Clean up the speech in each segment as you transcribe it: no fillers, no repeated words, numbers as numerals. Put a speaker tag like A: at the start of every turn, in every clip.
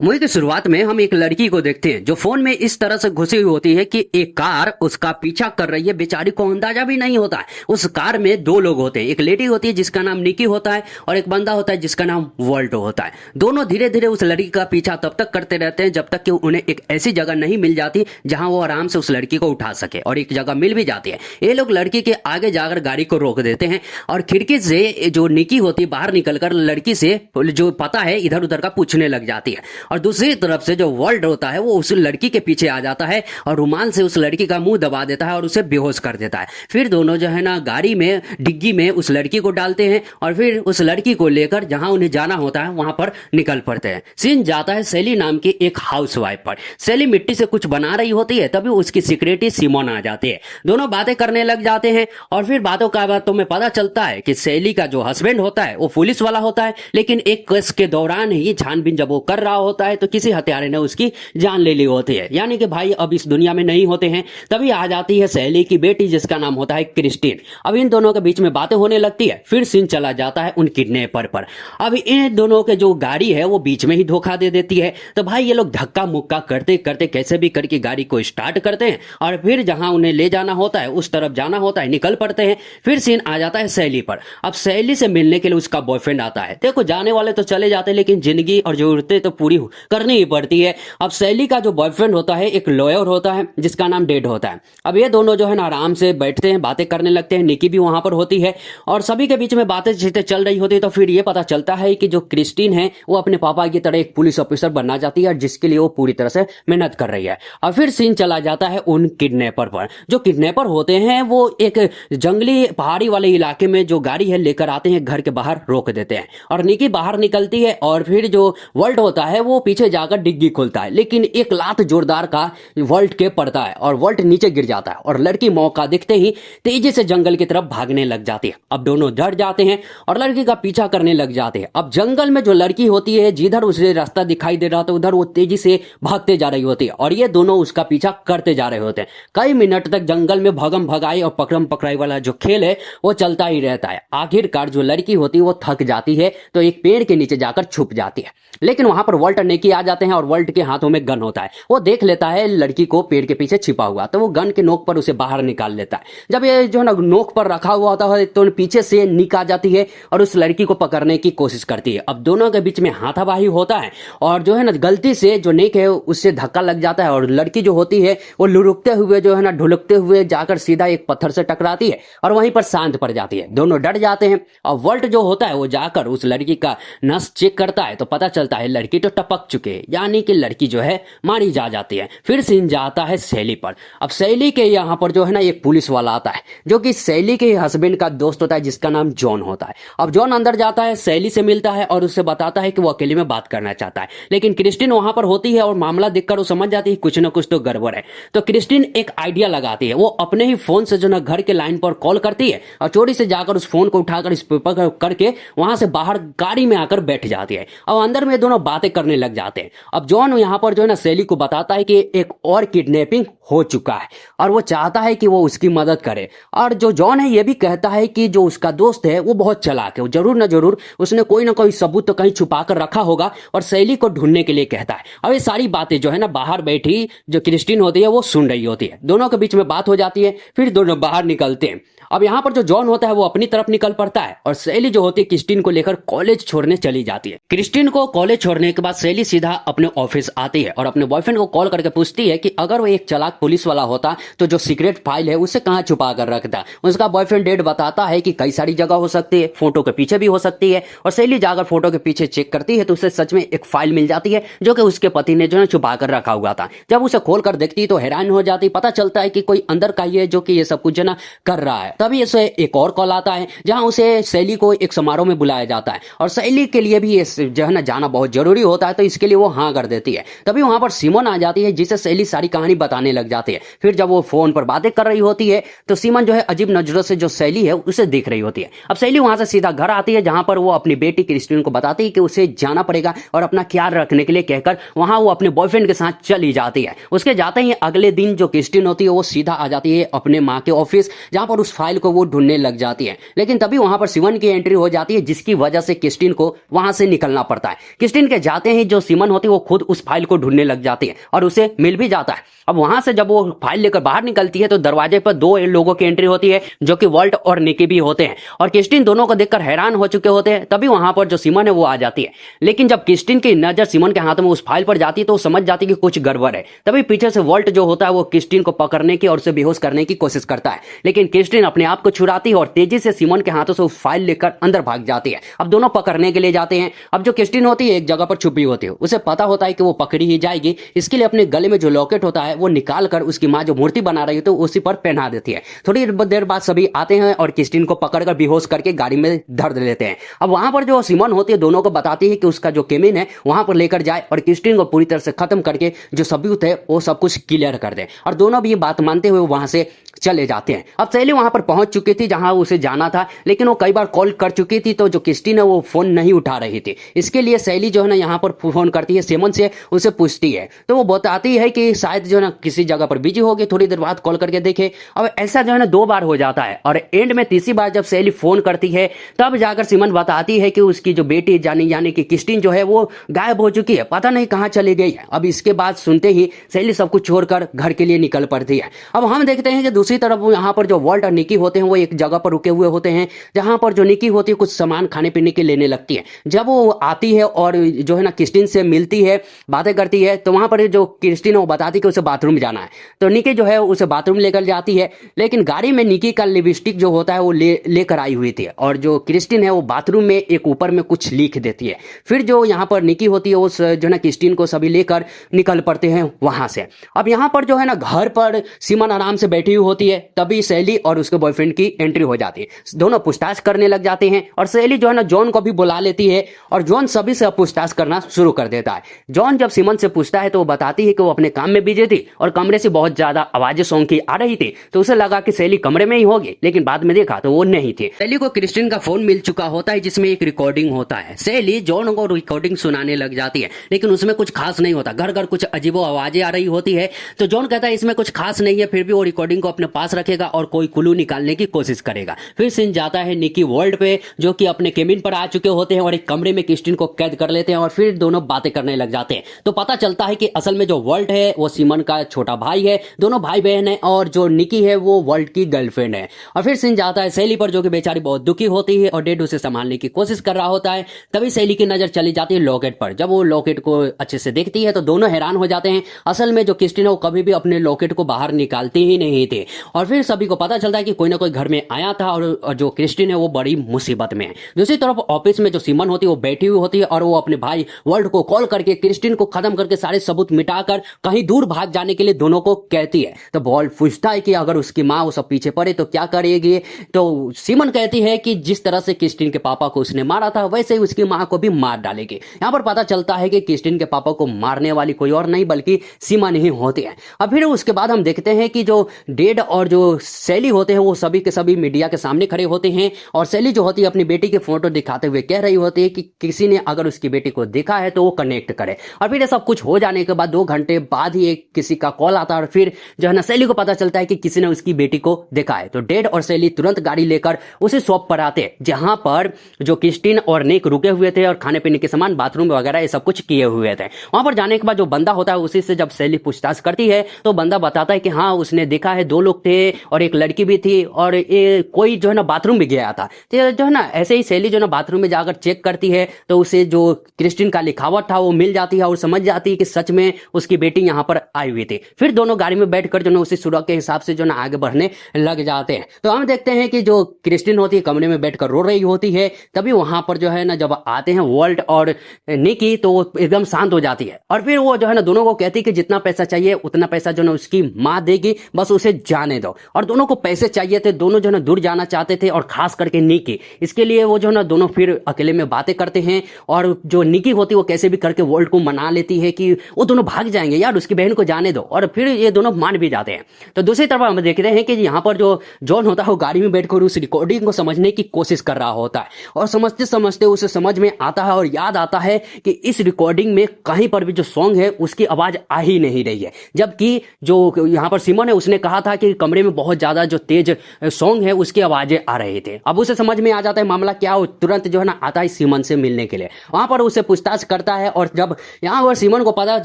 A: Movie की शुरुआत में हम एक लड़की को देखते हैं जो फोन में इस तरह से घुसी हुई होती है कि एक कार उसका पीछा कर रही है। बेचारी को अंदाजा भी नहीं होता है। उस कार में दो लोग होते हैं, एक लेडी होती है जिसका नाम निकी होता है और एक बंदा होता है जिसका नाम वॉल्टो होता है। दोनों धीरे धीरे उस लड़की का पीछा तब तक करते रहते हैं जब तक कि उन्हें एक ऐसी जगह नहीं मिल जाती जहां वो आराम से उस लड़की को उठा सके, और एक जगह मिल भी जाती है। ये लोग लड़की के आगे जाकर गाड़ी को रोक देते हैं और खिड़की से जो निकी होती है बाहर निकलकर लड़की से जो पता है इधर उधर का पूछने लग जाती है, और दूसरी तरफ से जो वर्ल्ड होता है वो उस लड़की के पीछे आ जाता है और रुमाल से उस लड़की का मुंह दबा देता है और उसे बेहोश कर देता है। फिर दोनों जो है ना गाड़ी में डिग्गी में उस लड़की को डालते हैं और फिर उस लड़की को लेकर जहां उन्हें जाना होता है वहां पर निकल पड़ते हैं। सीन जाता है सेली नाम की एक हाउसवाइफ पर। सेली मिट्टी से कुछ बना रही होती है, तभी उसकी सिक्रेटरी सिमोन आ जाती है। दोनों बातें करने लग जाते हैं और फिर बातों का बात तुम्हें पता चलता है कि सेली का जो हस्बैंड होता है वो पुलिस वाला होता है, लेकिन एक केस के दौरान ही छानबीन जब वो कर रहा होता है तो किसी हत्यारे ने उसकी जान ले ली होती है, यानी कि भाई अब इस दुनिया में नहीं होते हैं। तभी आ जाती है सेली की बेटी जिसका नाम होता है क्रिस्टीन। अब इन दोनों के बीच में बातें होने लगती है। फिर सीन चला जाता है उन किडनैपर पर। अब इन दोनों के जो गाड़ी है वो बीच में ही धोखा दे देती है, तो भाई ये लोग धक्का मुक्का करते करते कैसे भी करके गाड़ी को स्टार्ट करते हैं और फिर जहां उन्हें ले जाना होता है उस तरफ जाना होता है, निकल पड़ते हैं। फिर सीन आ जाता है सेली पर। अब सेली से मिलने के लिए उसका बॉयफ्रेंड आता है। देखो जाने वाले तो चले जाते हैं लेकिन जिंदगी और जरूरतें तो पूरी करनी ही पड़ती है। अब सेली का जो बॉयफ्रेंड होता है एक लॉयर होता है जिसका नाम डेड होता है। अब ये दोनों जो है ना आराम से बैठते हैं, बातें करने लगते हैं। निकी भी वहां पर होती है और सभी के बीच में बातें चीतें चल रही होती है। तो फिर ये पता चलता है कि जो क्रिस्टीन है वो अपने पापा की तरह एक पुलिस ऑफिसर बनना चाहती है, जिसके लिए वो पूरी तरह से मेहनत कर रही है। और फिर सीन चला जाता है उन किडनैपर पर। जो किडनैपर होते हैं वो एक जंगली पहाड़ी वाले इलाके में जो गाड़ी है लेकर आते हैं, घर के बाहर रोक देते हैं और निकी बाहर निकलती है और फिर जो वर्ल्ड होता है वो पीछे जाकर डिग्गी खोलता है, लेकिन एक लात जोरदार का वर्ल्ड के पड़ता है और वर्ल्ड नीचे गिर जाता है और लड़की मौका दिखते ही तेजी से जंगल की तरफ भागने लग जाती है। अब दोनों डर जाते हैं और लड़की का पीछा करने लग जाते हैं। अब जंगल में जो लड़की होती है जिधर उसे रास्ता दिखाई दे रहा था उधर वो तेजी से भागते जा रही होती है और ये दोनों उसका पीछा करते जा रहे होते हैं। कई मिनट तक जंगल में भगम भगाई और पकड़म पकड़ाई वाला जो खेल है वो चलता ही रहता है। आखिरकार जो लड़की होती है वो थक जाती है तो एक पेड़ के नीचे जाकर छुप जाती है, लेकिन वहां पर वॉल्ट और निकी आ जाते हैं और वॉल्ट के हाथों में गन होता है। वो देख लेता है लड़की को पेड़ के पीछे छिपा हुआ, तो वो गन के नोक पर उसे बाहर निकाल लेता है। जब ये जो ना नोक पर रखा हुआ होता है तो पीछे से निक आ जाती है और उस लड़की को पकड़ने की कोशिश करती है। अब दोनों के बीच में हाथापाई होता है और जो है ना गलती से जो निक है उससे धक्का लग जाता है और लड़की जो होती है वो लुढ़कते हुए जो है ना ढुलकते हुए जाकर सीधा एक पत्थर से टकराती है और वहीं पर शांत पड़ जाती है। दोनों डर जाते हैं और वॉल्ट जो होता है वो जाकर उस लड़की का नस चेक करता है तो पता चलता है लड़की तो टपक चुके हैं, यानी कि लड़की जो है मारी जा जाती है। फिर सीन जाता है सैली पर। अब सैली के यहाँ पर जो है ना एक पुलिस वाला आता है जो कि सैली के हस्बैंड का दोस्त होता है जिसका नाम जॉन होता है। अब जॉन अंदर जाता है, सैली से मिलता है और उससे बताता है कि वो अकेले में बात करना चाहता है, लेकिन क्रिस्टीन वहां पर होती है और मामला देखकर वो समझ जाती है कुछ ना कुछ तो गड़बड़ है। तो क्रिस्टीन एक आइडिया लगाती है, वो अपने ही फोन से जो ना घर के लाइन पर कॉल करती है और चोरी से जाकर उस फोन को उठाकर इस पेपर करके वहां से बाहर गाड़ी में आकर बैठ जाती है। अब अंदर में दोनों बातें करने लग जाते हैं। अब जॉन यहाँ पर जो है ना सैली को बताता है कि एक और किडनैपिंग हो चुका है और वो चाहता है कि वो उसकी मदद करे। और जो जॉन है ये भी कहता है कि जो उसका दोस्त है वो बहुत चालाक है, वो जरूर ना जरूर उसने कोई ना कोई सबूत तो कहीं छुपा कर रखा होगा और सैली को ढूंढने के लिए कहता है। और ये सारी बातें जो है ना बाहर बैठी जो क्रिस्टीन होती है वो सुन रही होती है। दोनों के बीच में बात हो जाती है, फिर दोनों बाहर निकलते हैं। अब यहाँ पर जो जॉन होता है वो अपनी तरफ निकल पड़ता है और सैली जो होती है क्रिस्टीन को लेकर कॉलेज छोड़ने चली जाती है। क्रिस्टीन को कॉलेज छोड़ने के बाद सैली सीधा अपने ऑफिस आती है और अपने बॉयफ्रेंड को कॉल करके पूछती है कि अगर वो एक चालाक पुलिस वाला होता तो जो सीक्रेट फाइल है उसे कहाँ छुपा कर रखता। उसका बॉयफ्रेंड डेड बताता है कि कई सारी जगह हो सकती है, फोटो के पीछे भी हो सकती है। और सैली जाकर फोटो के पीछे चेक करती है तो उसे सच में एक फाइल मिल जाती है जो कि उसके पति ने जो है छुपा कर रखा हुआ था। जब उसे खोल कर देखती तो हैरान हो जाती, पता चलता है कि कोई अंदर का ही है जो कि ये सब कुछ जो ना कर रहा है। तभी इसे एक और कॉल आता है जहां उसे सैली को एक समारोह में बुलाया जाता है और सैली के लिए भी जो है ना जाना बहुत जरूरी होता है, तो इसके लिए वो हाँ कर देती है। तभी वहां पर सिमोन आ जाती है जिसे सैली सारी कहानी बताने लग जाती है। फिर जब वो फोन पर बातें कर रही होती है तो सिमोन जो है अजीब नजरों से जो सैली है उसे देख रही होती है। अब सैली वहां से सीधा घर आती है जहां पर वो अपनी बेटी क्रिस्टीन को बताती है कि उसे जाना पड़ेगा और अपना ख्याल रखने के लिए कहकर वहां वो अपने बॉयफ्रेंड के साथ चली जाती है। उसके जाते ही अगले दिन जो क्रिस्टीन होती है वो सीधा आ जाती है अपने माँ के ऑफिस जहां पर उस फाइल को वो ढूंढने लग जाती है। लेकिन तभी वहां पर सिमोन की एंट्री हो जाती है जिसकी वजह से क्रिस्टीन को वहां से निकलना पड़ता है। क्रिस्टीन के जाते ही जो सिमन होती है वो खुद उस फाइल को ढूंढने लग जाती है और उसे मिल भी जाता है। अब वहां से जब वो फाइल लेकर बाहर निकलती है तो दरवाजे पर दो लोगों की एंट्री होती है जो कि वॉल्ट और निकी भी होते हैं और क्रिस्टीन दोनों को देखकर हैरान हो चुके होते हैं। तभी वहां पर जो सिमन है वो आ जाती है, लेकिन जब क्रिस्टीन की नजर सिमन के हाथ में उस फाइल पर जाती है तो वो समझ जाती है कि कुछ गड़बड़ है। तभी पीछे से वॉल्ट जो होता है वो क्रिस्टीन को पकड़ने की और उसे बेहोश करने की कोशिश करता है, लेकिन क्रिस्टीन अपने आप को छुड़ाती है और तेजी से सिमन के हाथों से वो फाइल लेकर अंदर भाग जाती है। अब दोनों पकड़ने के लिए जाते हैं। अब जो क्रिस्टीन होती है एक जगह पर छुपी होती है, उसे पता होता है कि वो पकड़ी ही जाएगी, इसके लिए अपने गले में जो लॉकेट होता है वो निकाल कर उसकी माँ जो मूर्ति बना रही है तो उसी पर पहना देती है। थोड़ी देर बाद सभी आते हैं और क्रिस्टीन को पकड़कर बेहोश करके गाड़ी में धर लेते हैं। अब वहां पर जो सिमन होती है दोनों को बताती है कि उसका जो केबिन है वहां पर लेकर जाए और क्रिस्टीन को पूरी तरह से खत्म करके जो सबूत है वो सब कुछ क्लियर कर दे, और दोनों भी ये बात मानते हुए वहां से चले जाते हैं। अब सहेली वहां पर पहुंच चुकी थी जहां उसे जाना था, लेकिन वो कई बार कॉल कर चुकी थी तो जो क्रिस्टीन है वो फोन नहीं उठा रही थी। इसके लिए सहेली जो है ना यहाँ पर फोन करती है सिमन से, उसे पूछती है तो वो बताती है कि शायद जो है ना किसी जगह पर बिजी होगी, थोड़ी देर बाद कॉल करके देखे। अब ऐसा जो है ना 2 बार हो जाता है और एंड में तीसरी बार जब सहेली फोन करती है तब जाकर सिमन बताती है कि उसकी जो बेटी यानी कि क्रिस्टीन जो है वो गायब हो चुकी है, पता नहीं कहां चली गई है। अब इसके बाद सुनते ही सहेली सब कुछ छोड़कर घर के लिए निकल पड़ती है। अब हम देखते हैं कि दूसरी तरफ यहाँ पर जो वॉल्ट और निकी होते हैं वो एक जगह पर रुके हुए होते हैं जहां पर जो निकी होती है कुछ सामान खाने पीने के लेने लगती है। जब वो आती है और जो है ना क्रिस्टीन से मिलती है, बातें करती है, तो वहां पर जो क्रिस्टीन है वो बताती है कि उसे बाथरूम जाना है, तो निकी जो है उसे बाथरूम लेकर जाती है। लेकिन गाड़ी में निकी का लिपस्टिक जो होता है वो लेकर आई हुई थी और जो क्रिस्टीन है वो बाथरूम में एक ऊपर में कुछ लिख देती है। फिर जो यहाँ पर निकी होती है उस जो है ना क्रिस्टीन को सभी लेकर निकल पड़ते हैं वहां से। अब यहाँ पर जो है ना घर पर सिमन आराम से बैठी हुई होती है, तभी सहेली और उसके बॉयफ्रेंड की एंट्री हो जाती है। दोनों पूछताछ करने लग जाते हैं और सहेली जो है ना जॉन को भी बुला लेती है और जॉन सभी से पूछताछ करना शुरू कर देता है। जॉन जब सिमन से पूछता है तो वो बताती है कि वो अपने काम में बिजी थी और कमरे से बहुत ज्यादा आवाजें सॉन्ग की आ रही थी, तो उसे लगा कि सहेली कमरे में ही होगी, लेकिन बाद में देखा तो वो नहीं थी। सहेली को क्रिस्टीन का फोन मिल चुका होता है जिसमें एक रिकॉर्डिंग होता है। सहेली जॉन को रिकॉर्डिंग सुनाने लग जाती है, लेकिन उसमें कुछ खास नहीं होता, घर घर कुछ अजीबो आवाजें आ रही होती है। तो जॉन कहता है इसमें कुछ खास नहीं है, फिर भी वो रिकॉर्डिंग को अपने पास रखेगा और कोई क्लू निकालने की कोशिश करेगा। फिर सीन जाता है निकी वर्ल्ड पे जो कि अपने केबिन पर आ चुके होते हैं और एक कमरे में क्रिस्टीन को कैद कर लेते हैं और फिर दोनों बातें करने लग जाते हैं। तो पता चलता है कि असल में जो वर्ल्ड है वो सिमन का छोटा भाई है, दोनों भाई बहन है, और जो निकी है वो वर्ल्ड की गर्लफ्रेंड है। और फिर सीन जाता है सहेली पर जो कि बेचारी बहुत दुखी होती है और डेड उसे संभालने की कोशिश कर रहा होता है। तभी सहेली की नजर चली जाती है लॉकेट पर। जब वो लॉकेट को अच्छे से देखती है तो दोनों हैरान हो जाते हैं। असल में जो क्रिस्टीन है वो कभी भी अपने लॉकेट को बाहर निकालती ही नहीं थी। और फिर सभी को पता चलता है कि कोई ना कोई घर में आया था और जो क्रिस्टीन है वो बड़ी मुसीबत में है। दूसरी तरफ ऑफिस में जो सिमन होती है वो बैठी हुई होती है और वो अपने भाई वर्ल्ड को कॉल करके क्रिस्टीन को खत्म करके सारे सबूत मिटाकर कहीं दूर भाग जाने के लिए दोनों को कहती है। तो वर्ल्ड पूछता है कि अगर उसकी माँ वो सब पीछे पड़े तो क्या करेगी। तो सिमन कहती है कि जिस तरह से क्रिस्टीन के पापा को उसने मारा था वैसे ही उसकी माँ को भी मार डालेगी। यहाँ पर पता चलता है कि क्रिस्टीन के पापा को मारने वाली कोई और नहीं बल्कि सिमन ही होती है। अब फिर उसके बाद हम देखते हैं कि जो डेड और जो सैली होते हैं वो सभी के सभी मीडिया के सामने खड़े होते हैं और सैली जो होती है अपनी बेटी के फोटो दिखाते हुए कह रही होती है कि किसी ने अगर उसकी बेटी को देखा है तो वो कनेक्ट करे। और फिर ये सब कुछ हो जाने के बाद 2 घंटे बाद ही एक किसी का कॉल आता है और फिर जो है ना सैली को पता चलता है कि किसी ने उसकी बेटी को देखा है। तो डेड और सैली तुरंत गाड़ी लेकर उसी शॉप पर आते हैं जहां पर जो क्रिस्टीन और निक रुके हुए थे और खाने पीने के सामान बाथरूम वगैरह ये सब कुछ किए हुए थे। वहां पर जाने के बाद जो बंदा होता है उसी से जब सैली पूछताछ करती है तो बंदा बताता है कि हाँ उसने देखा है 2 लोग थे और एक लड़की भी थी और ये कोई जो है ना बाथरूम भी गया था। तो जो है ना ऐसे ही सैली जो है ना बाथरूम में जाकर चेक करती है तो उसे जो क्रिस्टीन का लिखावट था वो मिल जाती है और समझ जाती है कि सच में उसकी बेटी यहाँ पर आई हुई थी। फिर दोनों गाड़ी में बैठकर जो है उसी सुरक्षा के हिसाब से जो ना आगे बढ़ने लग जाते हैं। तो हम देखते हैं कि जो क्रिस्टीन होती है कमरे में बैठकर रो रही होती है। तभी वहां पर जो है ना जब आते हैं वॉल्ट और निकी तो वो एकदम शांत हो जाती है और फिर वो जो है ना दोनों को कहती है कि जितना पैसा चाहिए उतना पैसा जो ना उसकी माँ देगी, बस उसे जाने दो। और दोनों को पैसे चाहिए थे, दोनों जो है ना दूर जाना चाहते थे और खास करके निकी। इसके लिए वो जो है ना दोनों फिर अकेले में बातें करते हैं और जो निकी होती है वो कैसे भी करके वॉल्ट को मना लेती है कि वो दोनों भाग जाएंगे यार, उसकी बहन को जाने दो, और फिर ये दोनों मान भी जाते हैं। तो दूसरी तरफ हम देख रहे हैं कि यहाँ पर जो जॉन होता है वो गाड़ी में बैठकर उस रिकॉर्डिंग को समझने की कोशिश कर रहा होता है और समझते समझते उसे समझ में आता है और याद आता है कि इस रिकॉर्डिंग में कहीं पर भी जो सॉन्ग है उसकी आवाज आ ही नहीं रही है। जबकि जो यहाँ पर सिमन है उसने कहा था कि कमरे में बहुत ज्यादा जो तेज सॉन्ग है उसकी आवाजें आ रही थी। अब उसे समझ में आ जाता है मामला क्या हो, तुरंत जो है ना आता है सीमन से मिलने के लिए। वहां पर उसे पूछताछ करता है और जब यहाँ पर सीमन को पता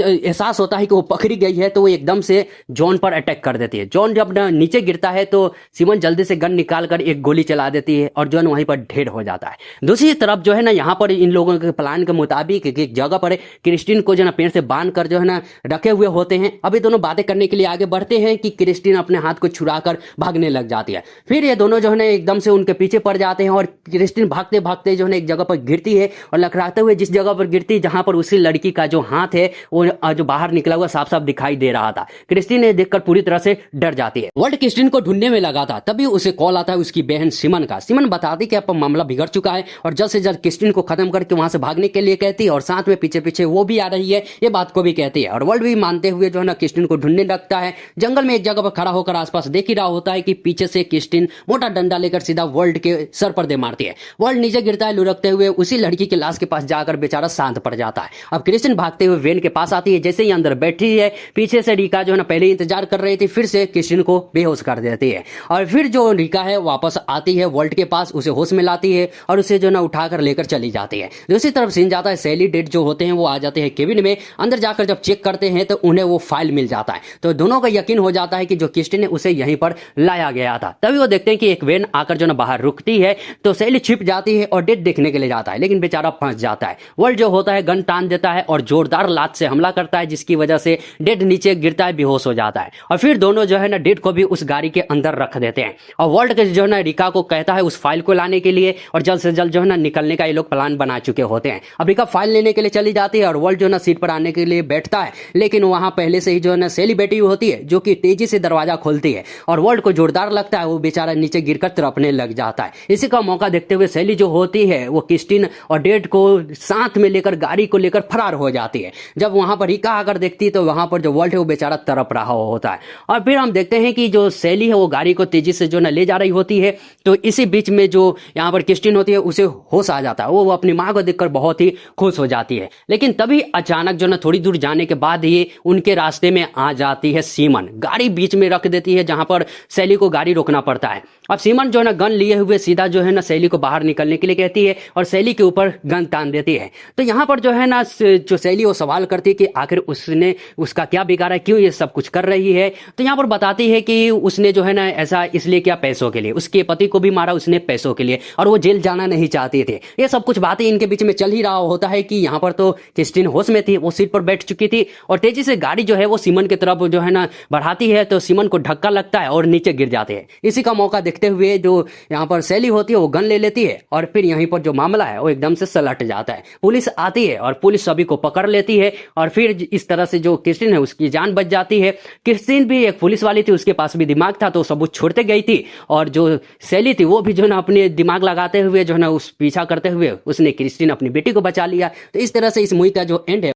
A: एहसास होता है कि वो पकड़ी गई है तो वो एकदम से जॉन पर अटैक कर देती है। जॉन जब नीचे गिरता है तो सीमन जल्दी से गन निकाल कर एक गोली चला देती है और जॉन वहीं पर ढेर हो जाता है। दूसरी तरफ जो है ना यहाँ पर इन लोगों के प्लान के मुताबिक एक जगह पर क्रिस्टीन को जो है ना पेड़ से बांध कर जो है ना रखे हुए होते हैं। अभी दोनों बातें करने के लिए आगे बढ़ते हैं कि क्रिस्टीन अपने हाथ को छुड़ाकर भागने लग जाती है। फिर ये दोनों जो है ना एकदम से उनके पीछे पड़ जाते हैं और क्रिस्टीन भागते भागते जो है ना एक जगह पर गिरती है और लखराते हुए जिस जगह पर गिरती जहां पर उसी लड़की का जो हाथ है वो जो बाहर निकला हुआ साफ साफ दिखाई दे रहा था। क्रिस्टीन ने देखकर पूरी तरह से डर जाती है। वर्ल्ड क्रिस्टीन को ढूंढने में लगा था, तभी उसे कॉल आता है उसकी बहन सीमन का। सीमन बताती कि अब मामला बिगड़ चुका है और जल्द से जल्द क्रिस्टीन को खत्म करके वहां से भागने के लिए कहती है और साथ में पीछे पीछे वो भी आ रही है, ये बात को भी कहती है। और वर्ल्ड भी मानते हुए जो है ना क्रिस्टीन को ढूंढने लगता है। जंगल में एक जगह पर खड़ा होकर आसपास देख ही रहा होता है कि पीछे से क्रिस्टीन मोटा डंडा लेकर सीधा वर्ल्ड के सर पर दे मारती है। वर्ल्ड नीचे गिरता है लुढ़कते हुए, उसी लड़की की लाश के पास जाकर बेचारा शांत पड़ जाता है। अब क्रिस्टीन भागते हुए वेन के पास आती है। जैसे ही अंदर बैठी है पीछे से रिका जो है ना पहले इंतजार कर रही थी, फिर से क्रिस्टीन को बेहोश कर देती है। और फिर जो रिका है वापस आती है वर्ल्ड के पास, उसे होश में लाती है और उसे जो ना उठाकर लेकर चली जाती है। दूसरी तरफ सीन जाता है सैली डेड जो होते हैं वो आ जाते हैं केबिन में। अंदर जाकर जब चेक करते हैं तो उन्हें वो फाइल मिल जाता है, तो दोनों का यकीन हो जाता है कि जो क्रिस्टीन ने उसे यहीं पर लाया गया था। तभी वो देखते हैं कि एक वैन आकर जो ना बाहर रुकती है, तो सैली छिप जाती है और डेड देखने के लिए जाता है, लेकिन बेचारा फंस जाता है। वर्ल्ड जो होता है गन तान देता है और जोरदार लात से हमला करता है, जिसकी वजह से डेड नीचे गिरता है, बेहोश हो जाता है। और फिर दोनों जो है ना डेड को भी उस गाड़ी के अंदर रख देते हैं और वर्ल्ड के जो है ना रिका को कहता है उस फाइल को लाने के लिए और जल्द से जल्द जो है ना निकलने का ये लोग प्लान बना चुके होते हैं। अब रिका फाइल लेने के लिए चली जाती है और वर्ल्ड जो है ना सीट पर आने के लिए बैठता है, लेकिन वहां पहले से ही जो है ना सैली बैठी हुई होती है जो कि तेजी से दरवाजा खोलती है और वर्ल्ड को जोरदार लगता है, वो बेचारा नीचे गिरकर तड़पने लग जाता है। इसी का मौका देखते हुए सैली जो होती है वो क्रिस्टीन और डेड को साथ में लेकर गाड़ी को लेकर फरार हो जाती है। जब वहां पर रिका आकर देखती है तो वहां पर जो वर्ल्ड है वो बेचारा तड़प रहा होता है। और फिर हम देखते हैं कि जो सैली है वो गाड़ी को तेजी से जो ना ले जा रही होती है, तो इसी बीच में जो यहाँ पर क्रिस्टीन होती है उसे होश आ जाता है। वो अपनी माँ को देखकर बहुत ही खुश हो जाती है, लेकिन तभी अचानक जो ना थोड़ी दूर जाने के बाद ही उनके रास्ते में आ जाती है सीमन। गाड़ी बीच में रख देती है जहां पर सैली को गाड़ी रोकना पड़ता है। अब सीमन जो है ना गन लिए हुए सीधा जो है ना सैली को बाहर निकलने के लिए कहती है और सैली के ऊपर गन तान देती है। तो यहाँ पर जो है ना जो सैली वो सवाल करती है कि आखिर उसने उसका क्या बिगाड़ा है, क्यों ये सब कुछ कर रही है। तो यहाँ पर बताती है कि उसने जो है ना ऐसा इसलिए किया पैसों के लिए, उसके पति को भी मारा उसने पैसों के लिए और वो जेल जाना नहीं चाहते थे। ये सब कुछ बातें इनके बीच में चल ही रहा होता है कि यहाँ पर तो क्रिस्टीन होश में थी, वो सीट पर बैठ चुकी थी और तेजी से गाड़ी जो है वो सीमन की तरफ जो है ना बढ़ाती है, तो सीमन को धक्का लगता है और नीचे गिर जाते हैं। इसी का मौका देखते हुए जो यहाँ पर सैली होती है वो गन ले लेती है और फिर यहीं पर जो मामला है वो एकदम से सलट जाता है। पुलिस आती है और पुलिस सभी को पकड़ लेती है और फिर इस तरह से जो क्रिस्टीन है उसकी जान बच जाती है। क्रिस्टीन भी एक पुलिस वाली थी, उसके पास भी दिमाग था तो सबूत छोड़ते गई थी और जो सैली थी वो भी जो ना अपने दिमाग लगाते हुए जो ना उस पीछा करते हुए उसने क्रिस्टीन अपनी बेटी को बचा लिया। तो इस तरह से इस मूवी का जो एंड है